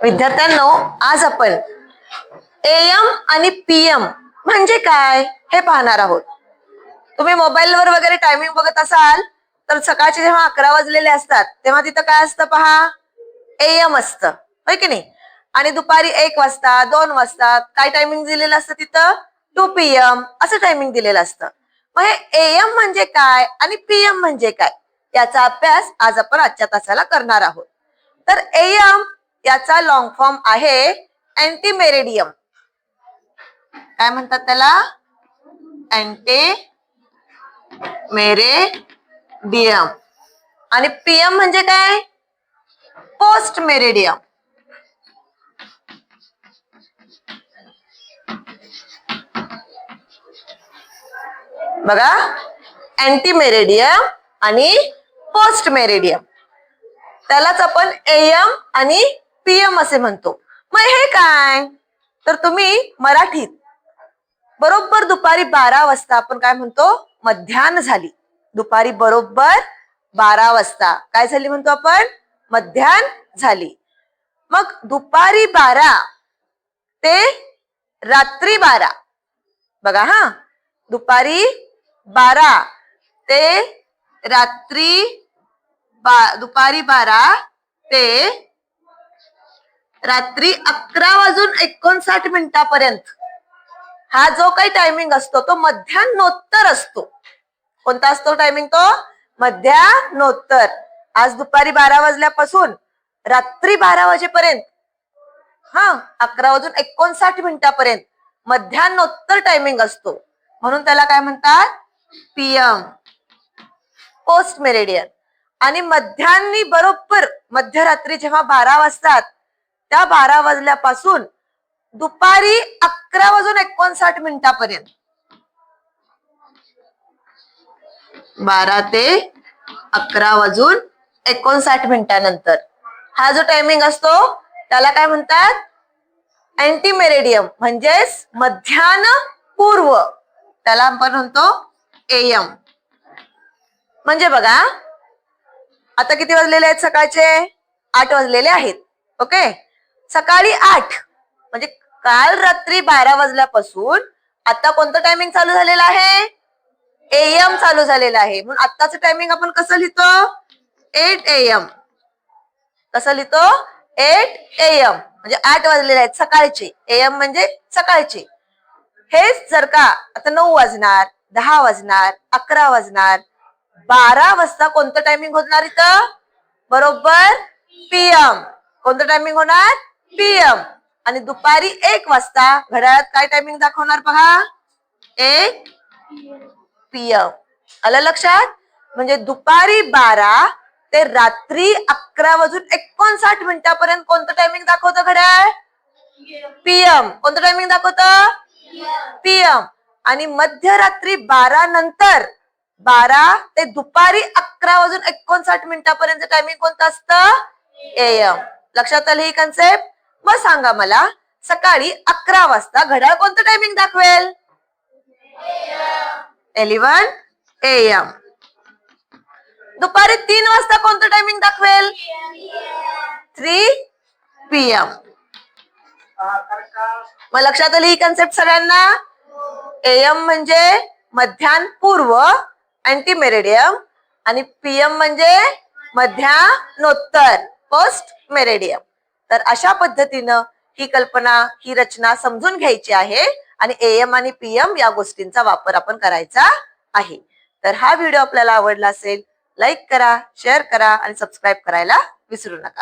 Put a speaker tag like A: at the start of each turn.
A: विद्यार्थ्यांनो, आज आपण एएम आणि पीएम म्हणजे काय हे पाहणार आहोत. तुम्ही मोबाईलवर वगैरे टायमिंग बघत असाल तर सकाळचे जेव्हा 11 वाजलेले असतात तेव्हा तिथं काय असतं पहा, एएम असतं, होय की नाही. आणि दुपारी 1 वाजता 2 वाजता काय टायमिंग दिलेलं असतं तिथं, 2 PM असं टायमिंग दिलेलं असतं. मग हे एएम म्हणजे काय आणि पीएम म्हणजे काय याचा अभ्यास आज आपण आजच्या तासाला करणार आहोत. तर एएम याचा लॉंग फॉर्म आहे अँटी मेरिडियम. काय म्हणतात त्याला, अँटी मेरिडियम. आणि पीएम म्हणजे काय, पोस्ट मेरिडियम. बघा, अँटी मेरिडियम आणि पोस्ट मेरिडियम, त्यालाच आपण एएम आणि पीएम असे म्हणतो. मग हे काय, तर तुम्ही मराठीत बरोबर दुपारी 12 वाजता आपण काय म्हणतो, मध्यान्ह झाली. दुपारी बरोबर 12 वाजता काय झाली म्हणतो आपण, मध्यान्ह झाली. मग दुपारी 12 ते रात्री 12, बघा हा, दुपारी 12 ते रात्री दुपारी 12 ते रात्री 11:59 हा जो काही टायमिंग असतो तो मध्यान्होत्तर असतो. कोणता असतो टायमिंग तो, मध्यान्होत्तर. आज दुपारी 12 वाजल्यापासून रात्री 12 वाजेपर्यंत, 11:59 मध्यान्होत्तर टायमिंग असतो. म्हणून त्याला काय म्हणतात, पीएम, पोस्ट मेरिडियन. आणि मध्यान्ही बरोबर मध्यरात्री जेव्हा 12 वाजतात त्या 12 वाजल्यापासून दुपारी 11:59 12 ते 11:59 नंतर हा जो टायमिंग असतो त्याला काय म्हणतात, अँटी मेरिडियम म्हणजेच मध्यान्ह पूर्व. त्याला आपण म्हणतो एएम. म्हणजे बघा, आता किती वाजलेले आहेत, सकाळचे 8 वाजलेले आहेत. ओके, सकाळी 8 म्हणजे काल रात्री 12 वाजल्यापासून आता कोणतं टायमिंग चालू झालेलं आहे, एएम चालू झालेलं आहे. म्हणून आत्ताचं टायमिंग आपण कसं लिहितो, 8 AM. कसं लिहितो, 8 AM म्हणजे 8 वाजलेले आहेत सकाळचे. एएम म्हणजे सकाळचे. हेच जर का आता 9 वाजणार, 10 वाजणार, 11 वाजणार, 12 वाजता कोणतं टायमिंग होणार इथं, बरोबर पीएम. कोणतं टायमिंग होणार, पीएम. आणि दुपारी 1 वाजता घड्याळात काय टायमिंग दाखवणार पहा, 1 PM. आलं लक्षात. म्हणजे दुपारी 12 ते रात्री 11:59 कोणतं टायमिंग दाखवतं घड्याळ, पीएम. कोणतं टायमिंग दाखवतं, पीएम. आणि मध्यरात्री 12 नंतर 12 ते दुपारी 11:59 टायमिंग कोणतं असतं, एएम. लक्षात आली ही कन्सेप्ट. मग सांगा मला, सकाळी 11 वाजता घड्याळ कोणतं टायमिंग दाखवेल, 11 AM. दुपारी 3 वाजता कोणतं टायमिंग दाखवेल, 3 PM. मग लक्षात आली ही कन्सेप्ट सगळ्यांना. एएम म्हणजे मध्यान्ह पूर्व, अँटी मेरिडियम. आणि पीएम म्हणजे मध्यान्होत्तर, पोस्ट मेरिडियम. तर अशा पद्धतीनं ही कल्पना, ही रचना समजून घ्यायची आहे आणि एएम आणि पीएम या गोष्टींचा वापर आपण करायचा आहे. तर हा व्हिडिओ आपल्याला आवडला असेल, लाईक करा, शेअर करा आणि सबस्क्राईब करायला विसरू नका.